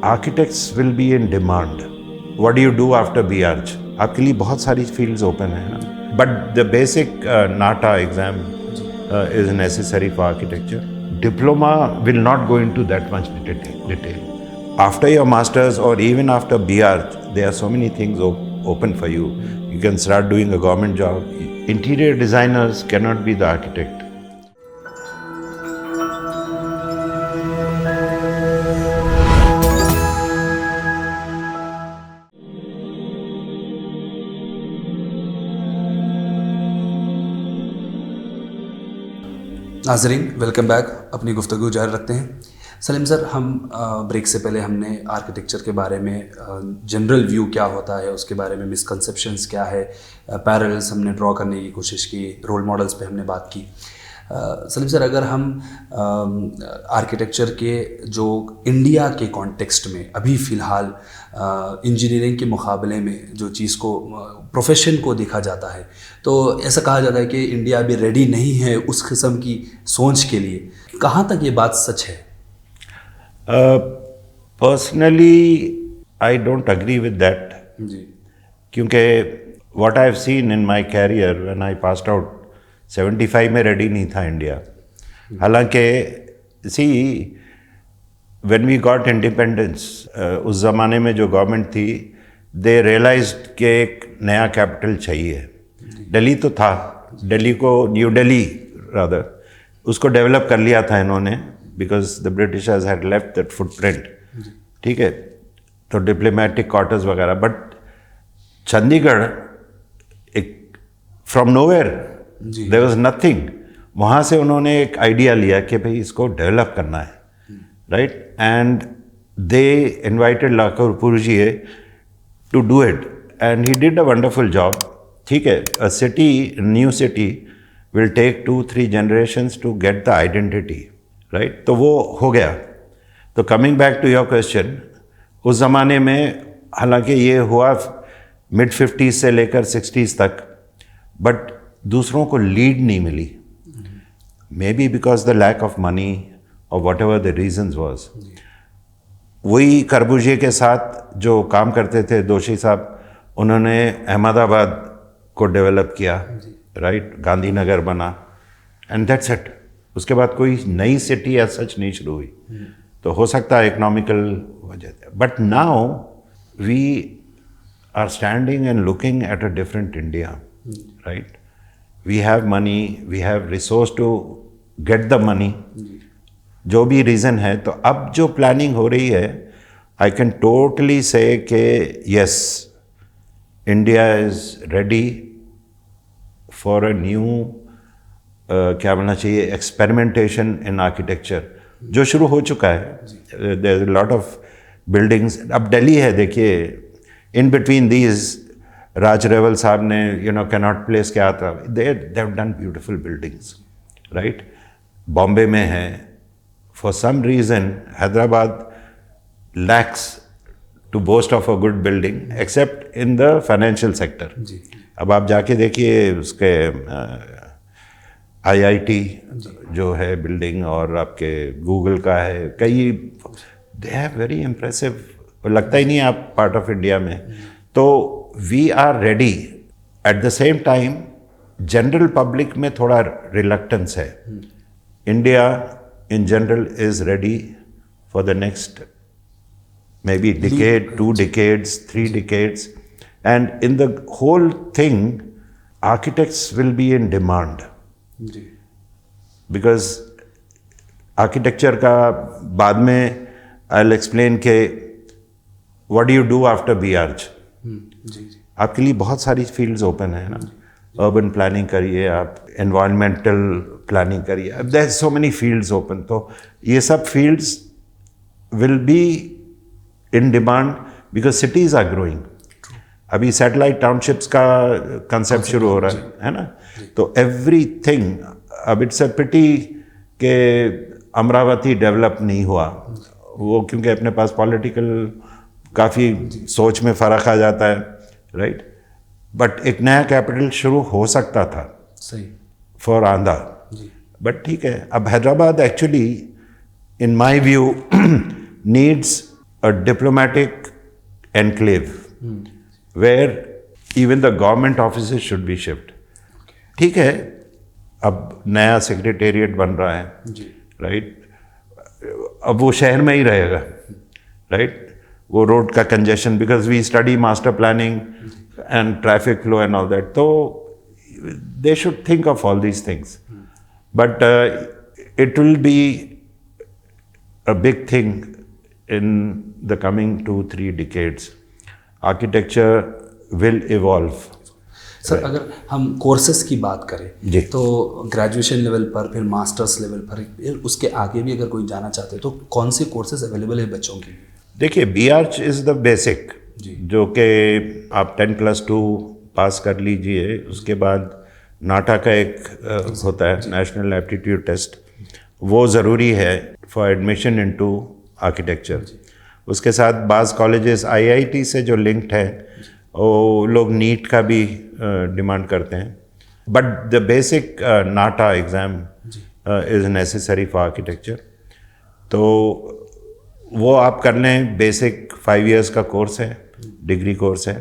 Architects will be in demand. What do you do after BArch? आपके लिए बहुत सारी फील्ड्स ओपन है ना, but the basic NATA exam is necessary for architecture. Diploma will not go into that much detail. After your masters or even after BArch, there are so many things open for you. You can start doing a government job. Interior designers cannot be the architect. नाज़रीन, welcome back. अपनी गुफ्तगू जारी रखते हैं. Salim sir, हम break से पहले हमने आर्किटेक्चर के बारे में जनरल व्यू क्या होता है, उसके बारे में मिसकंसेप्शंस क्या है, पैरेलल्स हमने ड्रॉ करने की कोशिश की, रोल मॉडल्स पे हमने बात की. सलीम सर, अगर हम आर्किटेक्चर के जो इंडिया के कॉन्टेक्स्ट में अभी फ़िलहाल इंजीनियरिंग के मुकाबले में जो चीज़ को प्रोफेशन को देखा जाता है, तो ऐसा कहा जाता है कि इंडिया अभी रेडी नहीं है उस किस्म की सोच के लिए. कहाँ तक ये बात सच है? Personally I don't agree with that. जी. क्योंकि what I have seen in my career when I passed out 75 में रेडी नहीं था इंडिया. हालांकि see when we got independence, उस ज़माने में जो गवर्नमेंट थी, दे रियलाइज्ड कि एक नया कैपिटल चाहिए. दिल्ली तो था, दिल्ली को न्यू दिल्ली रादर उसको डेवलप कर लिया था इन्होंने, because the Britishers had left that footprint. ठीक है, तो डिप्लोमेटिक क्वार्टर्स वगैरह. बट चंडीगढ़ एक from nowhere, there was nothing. वहाँ से उन्होंने एक आइडिया लिया कि भाई इसको डेवलप करना है, right. And they invited Le कपूरजिए to do it and he did a wonderful job. ठीक है, a city, new city will take 2-3 generations to get the identity, right. तो वो हो गया. तो coming back to your question, उस ज़माने में हालांकि ये हुआ mid-50s से लेकर 60s तक, बट दूसरों को लीड नहीं मिली. Maybe because the lack of money और whatever the reasons was. वही कर्बुजिए के साथ जो काम करते थे दोषी साहब, उन्होंने अहमदाबाद को डेवलप किया, राइट. गांधीनगर बना एंड दैट्स इट. उसके बाद कोई नई सिटी या सच नहीं शुरू हुई. तो हो सकता है इकोनॉमिकल वजह. But now we are standing and looking at a different India, right. We have money, we have resource to get the money, जो भी रीज़न है. तो अब जो प्लानिंग हो रही है, आई कैन टोटली से कि yes, India is ready for a new क्या बोलना चाहिए, एक्सपेरिमेंटेशन इन आर्किटेक्चर, जो शुरू हो चुका है. There is a lot of buildings. अब दिल्ली है, देखिए, इन बिटवीन दीज राज रेवल साहब ने कैनॉट प्लेस क्या था, they have done beautiful buildings, right. Bombay में है. For some reason Hyderabad lacks to boast of a good building except in the financial sector. अब आप जाके देखिए उसके IIT जो है बिल्डिंग, और आपके गूगल का है कई, दे हैव वेरी इम्प्रेसिव. लगता ही नहीं है आप पार्ट ऑफ इंडिया में. तो we are ready. At the same time general public में थोड़ा रिलक्टेंस है. India in general is ready for the next maybe decade, 2 decades, 3 decades. And in the whole thing, architects will be in demand. Because architecture का बाद में I'll explain के what do you do after BArch? आपके लिए बहुत सारी fields open है ना. अर्बन प्लानिंग करिए, आप एनवायरमेंटल प्लानिंग करिए, there are so many fields open. तो ये सब fields will be in demand because cities are growing. अभी सैटेलाइट टाउनशिप्स का कंसेप्ट शुरू हो रहा है ना. तो एवरीथिंग, अब इट्स अ पिटी के अमरावती डेवलप नहीं हुआ, वो क्योंकि अपने पास पॉलिटिकल काफ़ी सोच में फ़र्क आ जाता है, राइट. बट एक नया कैपिटल शुरू हो सकता था, सही, फॉर आंध्रा. बट ठीक है. अब Hyderabad actually in my view needs a diplomatic enclave where even the government offices should be shipped. ठीक है, अब नया सेक्रेटेरिएट बन रहा है, राइट? अब वो शहर में ही रहेगा, राइट? वो रोड का congestion, because we study master planning and traffic flow and all that, तो they should think of all these things. But it will be a big thing in the coming 2-3 decades. Architecture will evolve. Sir अगर हम courses की बात जी. करें तो graduation level पर, फिर masters level पर, फिर उसके आगे भी अगर कोई जाना चाहते हैं तो कौन से कोर्सेज अवेलेबल है बच्चों के लिए? देखिए, BArch इज़ द बेसिक, जो कि आप 10+2 पास कर लीजिए, उसके बाद नाटा का एक होता है नेशनल एप्टीट्यूड टेस्ट, वो ज़रूरी है फॉर एडमिशन इनटू आर्किटेक्चर. उसके साथ बाज़ कॉलेजेस IIT से जो लिंक्ड हैं वो लोग नीट का भी डिमांड करते हैं. But the basic NATA exam is necessary for architecture. तो वो आप कर लें. बेसिक 5 years का कोर्स है, डिग्री कोर्स है.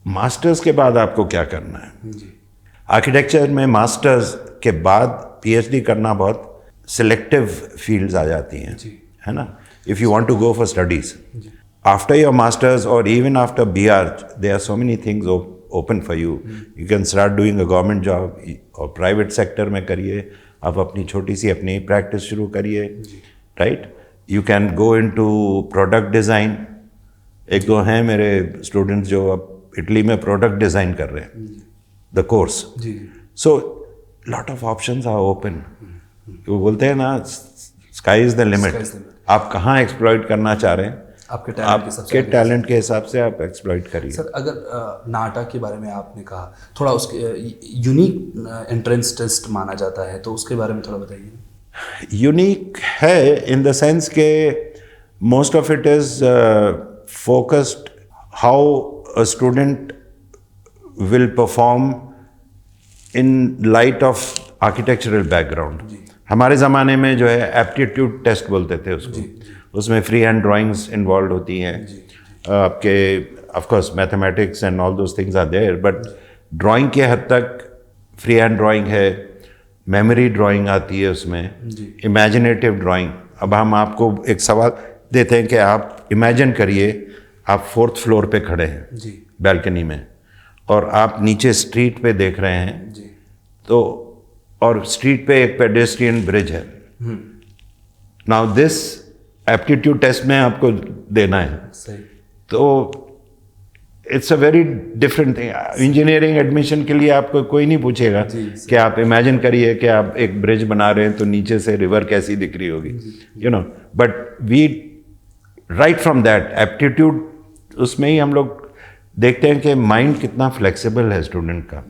मास्टर्स के बाद आपको क्या करना है? आर्किटेक्चर में मास्टर्स के बाद PhD करना बहुत सिलेक्टिव फील्ड्स आ जाती हैं, है ना? If you want to go for studies after your masters और even after BArch, there are so many things open for you. You can start doing a government job, और private sector में करिए, आप अपनी छोटी सी अपनी प्रैक्टिस शुरू करिए, right? You can go into product design. एक दो हैं मेरे स्टूडेंट्स जो अब इटली में प्रोडक्ट डिज़ाइन कर रहे हैं, the course. So lot of options are open. वो बोलते हैं ना, स्काई इज़ द लिमिट. आप कहाँ एक्सप्लॉइट करना चाह रहे हैं, आपके टैलेंट के हिसाब से आप एक्सप्लॉइट करिए. सर अगर नाटा के बारे में आपने कहा, थोड़ा उसके यूनिक एंट्रेंस टेस्ट माना जाता है, तो उसके बारे में थोड़ा बताइए. यूनिक है इन द सेंस के most of it is focused how a student will perform in light of architectural background. हमारे ज़माने में जो है एप्टीट्यूड टेस्ट बोलते थे उसको. उसमें फ्री हैंड ड्राइंग्स इन्वॉल्व होती हैं. आपके of course mathematics and all those things are there, but drawing के हद तक फ्री हैंड ड्राइंग है, मेमोरी ड्राइंग आती है उसमें, इमेजिनेटिव ड्राइंग. अब हम आपको एक सवाल देते हैं कि आप इमेजिन करिए आप 4th फ्लोर पे खड़े हैं बैल्कनी में, और आप नीचे स्ट्रीट पे देख रहे हैं, तो और स्ट्रीट पे एक पेडेस्ट्रियन ब्रिज है. नाउ दिस एप्टीट्यूड टेस्ट में आपको देना है. तो it's a very different thing. Engineering admission के लिए आपको कोई नहीं पूछेगा कि आप इमेजिन करिए कि आप एक ब्रिज बना रहे हैं तो नीचे से रिवर कैसी दिख रही होगी, you know. But we write from that aptitude, उसमें ही हम लोग देखते हैं कि माइंड कितना फ्लेक्सिबल है स्टूडेंट का,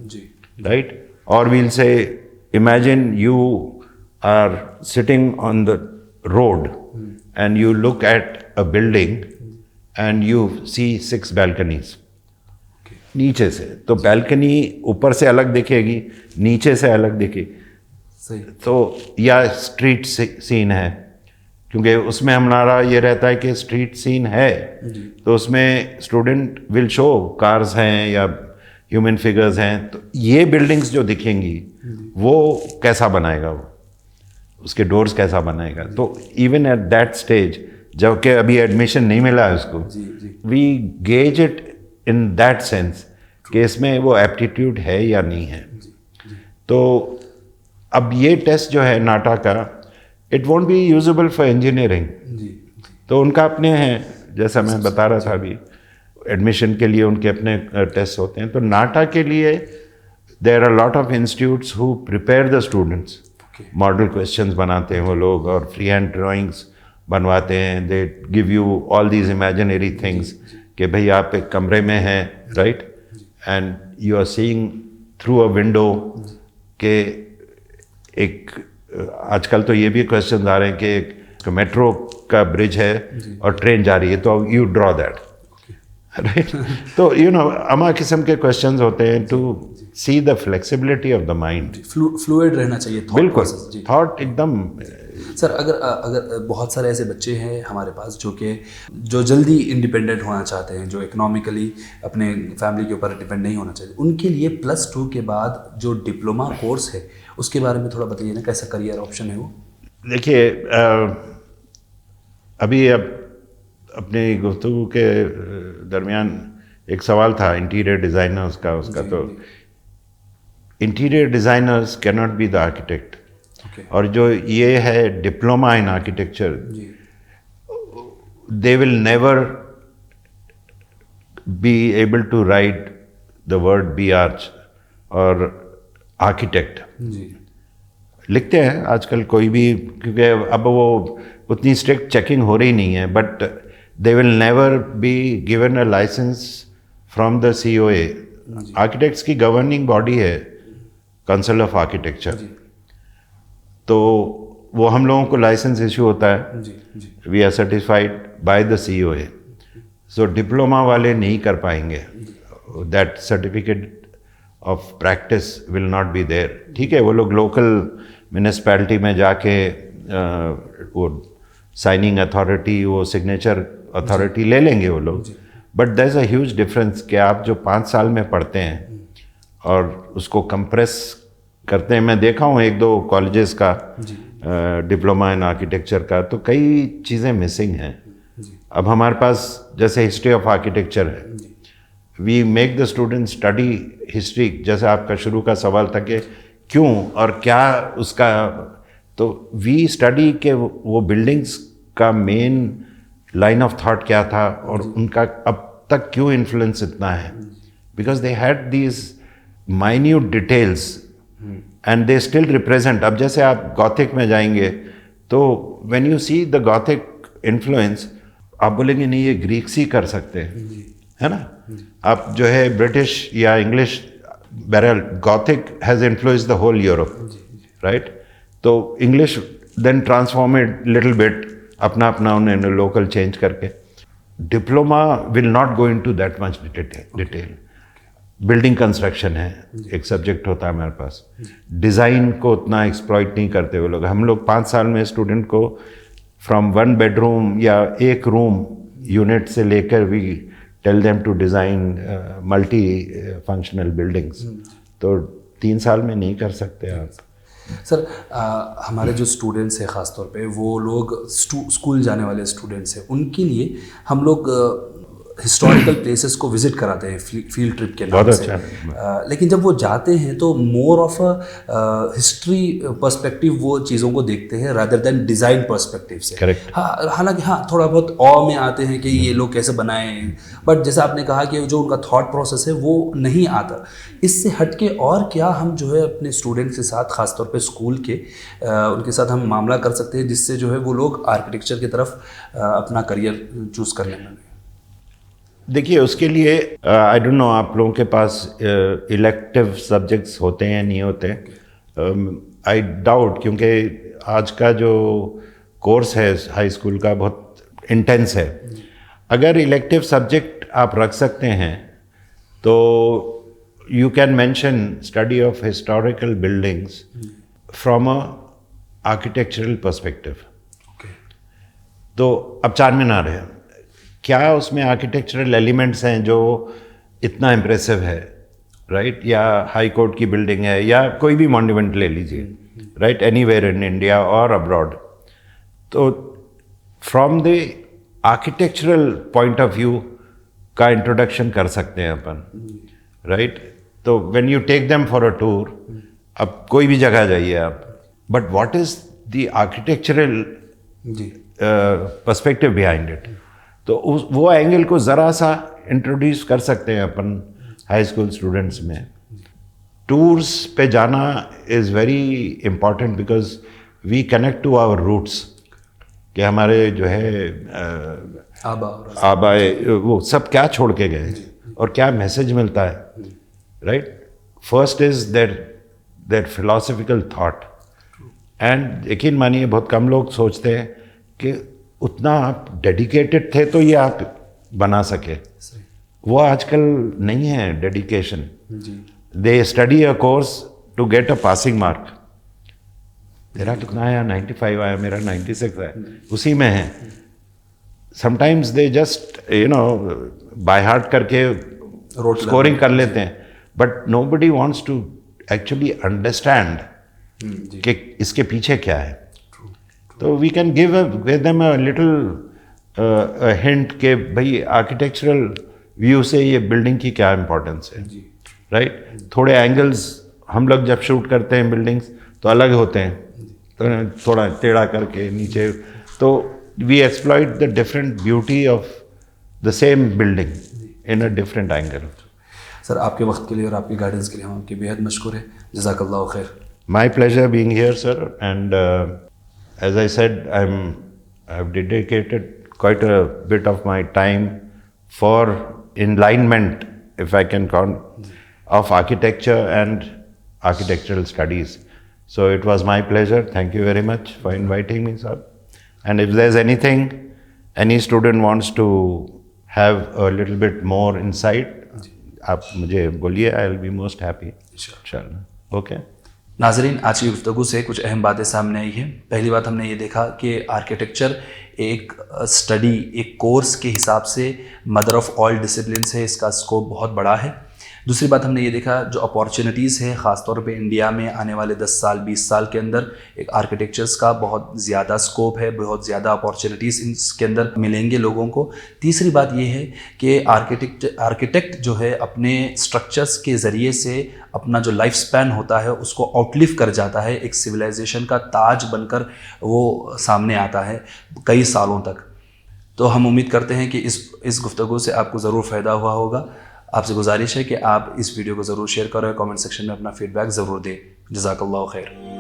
राइट? और वील से imagine you are sitting on the road and you look at a building and you see 6 balconies. नीचे से तो बैल्कनी ऊपर से अलग दिखेगी, नीचे से अलग दिखेगी. तो या स्ट्रीट सीन है, क्योंकि उसमें हमारा ये रहता है कि स्ट्रीट सीन है, तो उसमें स्टूडेंट विल शो कार्स हैं या ह्यूमन फिगर्स हैं. तो ये बिल्डिंग्स जो दिखेंगी वो कैसा बनाएगा, वो उसके डोर्स कैसा बनाएगा. तो इवन एट दैट स्टेज, जबकि अभी एडमिशन नहीं मिला है उसको, we gauge it in that sense कि इसमें वो एप्टीट्यूड है या नहीं है. तो अब ये टेस्ट जो है नाटा का, it won't be usable for engineering. तो उनका अपने हैं, जैसा मैं बता रहा था अभी, एडमिशन के लिए उनके अपने टेस्ट होते हैं. तो नाटा के लिए there are lot of institutes who prepare the students. Model questions बनाते हैं वो लोग, और फ्री हैंड ड्राइंग्स बनवाते हैं. They give you all these imaginary things कि भाई आप एक कमरे में हैं, right, and you are seeing through a window के एक आजकल तो ये भी क्वेश्चन आ रहे हैं कि एक मेट्रो का ब्रिज है और ट्रेन जा रही है, तो यू ड्रॉ दैट, राइट. तो यू नो अमा किस्म के क्वेश्चंस होते हैं to see the flexibility of the mind. Fluid रहना चाहिए. बिल्कुल, थॉट एकदम सर अगर बहुत सारे ऐसे बच्चे हैं हमारे पास जो जल्दी इंडिपेंडेंट होना चाहते हैं, जो इकोनॉमिकली अपने फैमिली के ऊपर डिपेंड नहीं होना चाहते, उनके लिए +2 के बाद जो डिप्लोमा कोर्स है उसके बारे में थोड़ा बताइए ना, कैसा करियर ऑप्शन है वो? देखिए अभी अपनी गुफ्तगू के दरमियान एक सवाल था इंटीरियर डिज़ाइनर्स का, उसका तो interior designers can not be the architect. और जो ये है diploma in architecture, they will never be able to write the word B Arch और आर्किटेक्ट। लिखते हैं आजकल कोई भी, क्योंकि अब वो उतनी स्ट्रिक्ट चेकिंग हो रही नहीं है, but they will never be given a licence from the COA। Architects की गवर्निंग बॉडी है काउंसिल ऑफ आर्किटेक्चर, तो वो हम लोगों को लाइसेंस इशू होता है, we are certified by the COA। So diploma वाले नहीं कर पाएंगे, that certificate of practice will not be there. ठीक है, वो लोग लोकल म्यूनिसपैलिटी में जाके वो साइनिंग अथॉरिटी, वो सिग्नेचर अथॉरिटी ले लेंगे वो लोग, but there is a huge difference कि आप जो 5 साल में पढ़ते हैं और उसको कंप्रेस करते हैं। मैं देखा हूँ 1-2 कॉलेजेस का डिप्लोमा इन आर्किटेक्चर का, तो कई चीज़ें मिसिंग हैं। अब हमारे पास जैसे हिस्ट्री ऑफ आर्किटेक्चर है, we make the student study history, जैसे आपका शुरू का सवाल था कि क्यों और क्या उसका, तो वी स्टडी के वो बिल्डिंग्स का मेन लाइन ऑफ थॉट क्या था और उनका अब तक क्यों इन्फ्लुएंस इतना है, because they had these minute details and they still represent. अब जैसे आप गॉथिक में जाएंगे तो when you see the Gothic influence, आप बोलेंगे नहीं ये ग्रीक्स ही कर सकते हैं, है ना। आप जो है ब्रिटिश या इंग्लिश, बहरहाल Gothic has influenced the whole Europe, right. तो English then transformed little bit, अपना उन्होंने लोकल चेंज करके। Diploma will not go into that much detail. Building construction है एक सब्जेक्ट होता है हमारे पास, डिज़ाइन को उतना एक्सप्लॉइट नहीं करते वो लोग। हम लोग 5 साल में स्टूडेंट को फ्रॉम 1 बेडरूम या 1 रूम यूनिट से लेकर we tell them to design multi functional buildings, तो 3 साल में नहीं कर सकते आप। सर हमारे जो स्टूडेंट्स हैं ख़ास तौर पे, वो लोग स्कूल जाने वाले स्टूडेंट्स हैं, उनके लिए हम लोग हिस्टोरिकल प्लेसेस को विजिट कराते हैं फील्ड ट्रिप के नाम से। लेकिन जब वो जाते हैं तो more of a history perspective वो चीज़ों को देखते हैं रादर देन डिज़ाइन पर्सपेक्टिव से। करेक्ट। हाँ, हालांकि हाँ थोड़ा बहुत ऑ में आते हैं कि ये लोग कैसे बनाए हैं, बट जैसे आपने कहा कि जो उनका थॉट प्रोसेस है वो नहीं आता। इससे हटके और क्या हम जो है अपने स्टूडेंट्स के साथ, ख़ासतौर पे स्कूल के उनके साथ हम मामला कर सकते हैं जिससे जो है वो लोग आर्किटेक्चर की तरफ अपना करियर चूज़ करने में? देखिए उसके लिए आई डोंट नो आप लोगों के पास इलेक्टिव सब्जेक्ट्स होते हैं नहीं होते, आई डाउट, क्योंकि आज का जो कोर्स है हाई स्कूल का बहुत इंटेंस है। अगर इलेक्टिव सब्जेक्ट आप रख सकते हैं तो you can mention study of historical buildings from a architectural perspective. तो अब चारमीनार है, क्या उसमें आर्किटेक्चरल एलिमेंट्स हैं जो इतना इम्प्रेसिव है, राइट। या हाई कोर्ट की बिल्डिंग है या कोई भी मॉन्यूमेंट ले लीजिए, राइट, एनीवेयर इन इंडिया और अब्रॉड। तो from the architectural point of view का इंट्रोडक्शन कर सकते हैं अपन, राइट। तो when you take them for a tour, अब कोई भी जगह जाइए आप, but what is the architectural perspective behind it, तो वो एंगल को ज़रा सा इंट्रोड्यूस कर सकते हैं अपन हाई स्कूल स्टूडेंट्स में। टूर्स पे जाना is very important because we connect to our roots, कि हमारे जो है आबा वो सब क्या छोड़ के गए और क्या मैसेज मिलता है, right. First is there philosophical thought, and यकीन मानिए बहुत कम लोग सोचते हैं कि उतना आप डेडिकेटेड थे तो ये आप बना सके। वो आजकल नहीं है dedication. They study a course to get a passing mark, तेरा कितना आया? 95 आया, मेरा 96 है, उसी में है। Sometimes they just by heart करके स्कोरिंग कर लेते हैं, but nobody wants to actually understand कि इसके पीछे क्या है। तो we can give them a little hint के भाई आर्किटेक्चरल व्यू से ये बिल्डिंग की क्या इम्पोर्टेंस है, राइट? थोड़े एंगल्स हम लोग जब शूट करते हैं बिल्डिंग्स तो अलग होते हैं, तो थोड़ा टेढ़ा करके नीचे, तो we exploit the different beauty of the same building in a different angle. Sir आपके वक्त के लिए और आपकी गाइडेंस के लिए हम आपके बेहद मशकूर हैं। जज़ाकल्लाहु खैर। My pleasure being here, sir. And as I said, I've dedicated quite a bit of my time for enlightenment, if I can count, of architecture and architectural studies. So it was my pleasure. Thank you very much for inviting me, sir. And if there's anything, any student wants to have a little bit more insight, आप मुझे बोलिए, I'll be most happy. इंशाल्लाह। Okay. नाजरीन, आज की गुफ्तगू से कुछ अहम बातें सामने आई हैं। पहली बात हमने ये देखा कि आर्किटेक्चर एक स्टडी, एक कोर्स के हिसाब से मदर ऑफ ऑल डिसिप्लिन्स है, इसका स्कोप बहुत बड़ा है। दूसरी बात हमने ये देखा जो अपॉर्चुनिटीज़ है ख़ासतौर पे इंडिया में आने वाले 10 साल 20 साल के अंदर एक आर्किटेक्चर्स का बहुत ज़्यादा स्कोप है, बहुत ज़्यादा अपॉर्चुनिटीज़ इसके अंदर मिलेंगे लोगों को। तीसरी बात ये है कि आर्किटेक्ट जो है अपने स्ट्रक्चर्स के ज़रिए से अपना जो लाइफ स्पैन होता है उसको आउटलिव कर जाता है, एक सिविलाइजेशन का ताज बनकर वो सामने आता है कई सालों तक। तो हम उम्मीद करते हैं कि इस गुफ्तगू से आपको ज़रूर फ़ायदा हुआ होगा। आपसे गुजारिश है कि आप इस वीडियो को ज़रूर शेयर करें, कमेंट सेक्शन में अपना फीडबैक ज़रूर दें। जज़ाकल्लाहु खैर।